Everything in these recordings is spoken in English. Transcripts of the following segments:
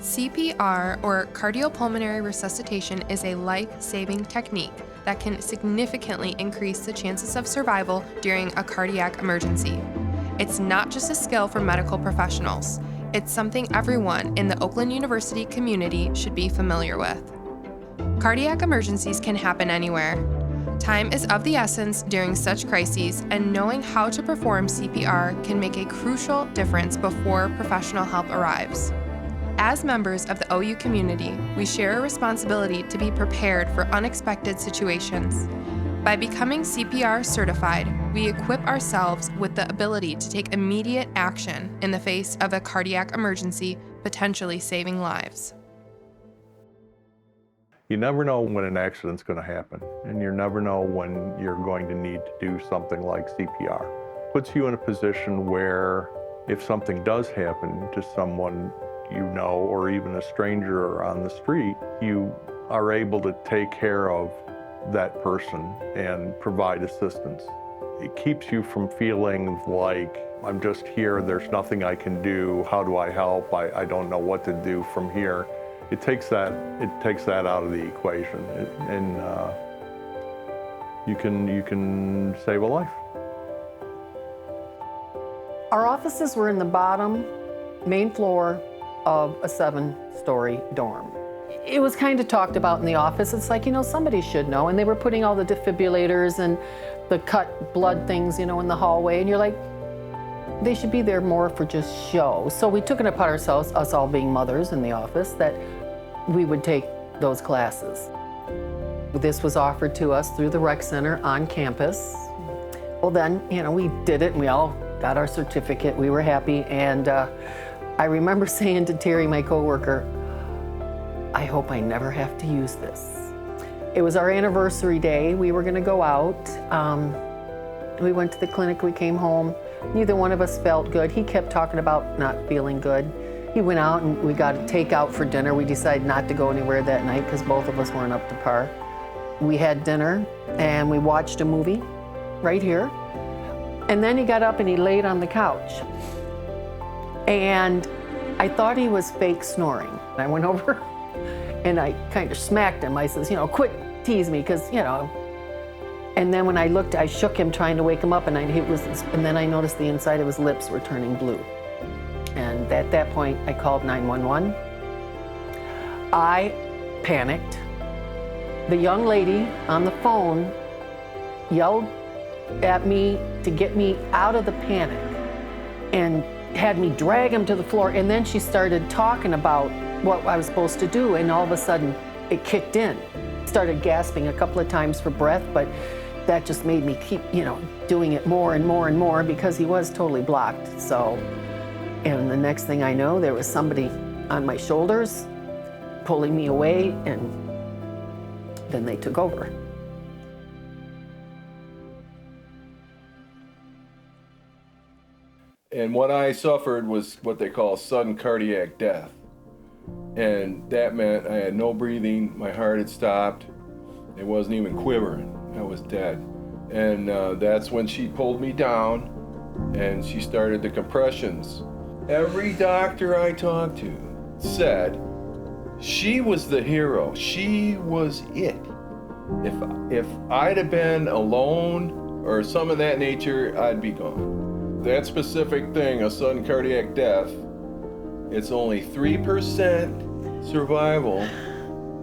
CPR, or cardiopulmonary resuscitation, is a life-saving technique that can significantly increase the chances of survival during a cardiac emergency. It's not just a skill for medical professionals. It's something everyone in the Oakland University community should be familiar with. Cardiac emergencies can happen anywhere. Time is of the essence during such crises, and knowing how to perform CPR can make a crucial difference before professional help arrives. As members of the OU community, we share a responsibility to be prepared for unexpected situations. By becoming CPR certified, we equip ourselves with the ability to take immediate action in the face of a cardiac emergency, potentially saving lives. You never know when an accident's going to happen, and you never know when you're going to need to do something like CPR. Puts you in a position where if something does happen to someone you know, or even a stranger on the street, you are able to take care of that person and provide assistance. It keeps you from feeling like, I'm just here, there's nothing I can do, how do I help, I don't know what to do from here. It takes that out of the equation, and you can save a life. Our offices were in the bottom main floor of a 7-story dorm. It was kind of talked about in the office. It's like, somebody should know. And they were putting all the defibrillators and the cut blood things, in the hallway. And you're like, they should be there more for just show. So we took it upon ourselves, us all being mothers in the office, that we would take those classes. This was offered to us through the rec center on campus. Well then, we did it and we all got our certificate. We were happy. And I remember saying to Terry, my coworker, I hope I never have to use this. It was our anniversary day. We were gonna go out. We went to the clinic, we came home. Neither one of us felt good. He kept talking about not feeling good. He went out and we got a takeout for dinner. We decided not to go anywhere that night because both of us weren't up to par. We had dinner and we watched a movie right here. And then he got up and he laid on the couch. And I thought he was fake snoring. I went over and I kind of smacked him. I says, quit tease me, because, And then when I looked, I shook him trying to wake him up, and then I noticed the inside of his lips were turning blue. And at that point, I called 911. I panicked. The young lady on the phone yelled at me to get me out of the panic and had me drag him to the floor. And then she started talking about what I was supposed to do, and all of a sudden it kicked in. Started gasping a couple of times for breath, but that just made me keep, doing it more and more and more, because he was totally blocked. So, and the next thing I know, there was somebody on my shoulders pulling me away, and then they took over. And what I suffered was what they call sudden cardiac death. And that meant I had no breathing, my heart had stopped, it wasn't even quivering, I was dead. And that's when she pulled me down and she started the compressions. Every doctor I talked to said she was the hero, she was it. If I'd have been alone or some of that nature, I'd be gone. That specific thing, a sudden cardiac death, it's only 3% survival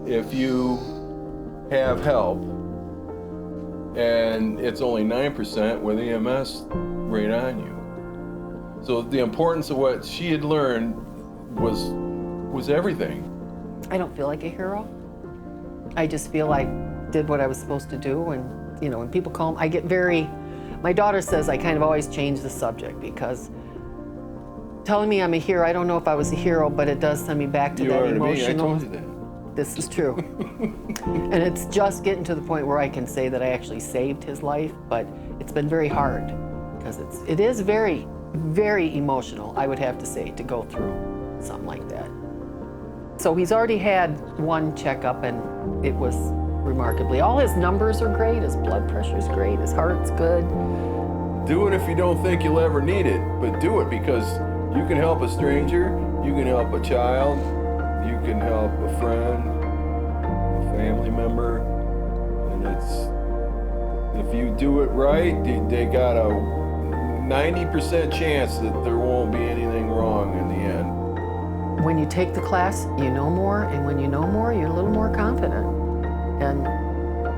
if you have help, and it's only 9% with EMS right on you. So the importance of what she had learned was everything. I don't feel like a hero. I just feel I did what I was supposed to do, and when people call me, I get very, my daughter says I kind of always change the subject, because telling me I'm a hero, I don't know if I was a hero, but it does send me back to that emotional. Me. I told you that. This is true. And it's just getting to the point where I can say that I actually saved his life, but it's been very hard, because it is very, very emotional, I would have to say, to go through something like that. So he's already had one checkup, and it was remarkably, all his numbers are great, his blood pressure's great, his heart's good. Do it if you don't think you'll ever need it, but do it because you can help a stranger, you can help a child, you can help a friend, a family member, and if you do it right, they got a 90% chance that there won't be anything wrong in the end. When you take the class, you know more, and when you know more, you're a little more confident. And,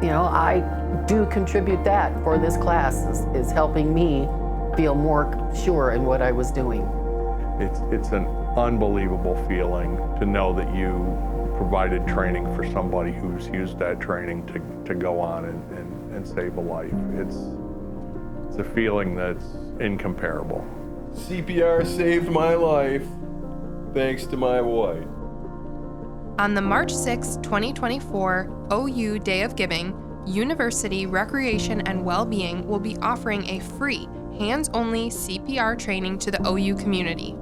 I do contribute that for this class is helping me feel more sure in what I was doing. It's an unbelievable feeling to know that you provided training for somebody who's used that training to go on and save a life. It's a feeling that's incomparable. CPR saved my life, thanks to my wife. On the March 6, 2024 OU Day of Giving, University Recreation and Wellbeing will be offering a free, hands-only CPR training to the OU community.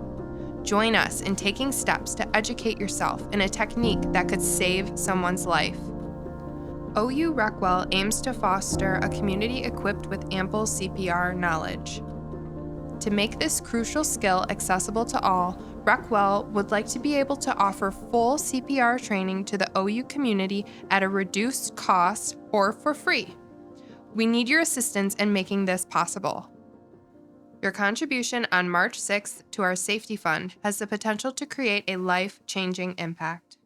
Join us in taking steps to educate yourself in a technique that could save someone's life. OU Recwell aims to foster a community equipped with ample CPR knowledge. To make this crucial skill accessible to all, Recwell would like to be able to offer full CPR training to the OU community at a reduced cost or for free. We need your assistance in making this possible. Your contribution on March 6th to our safety fund has the potential to create a life-changing impact.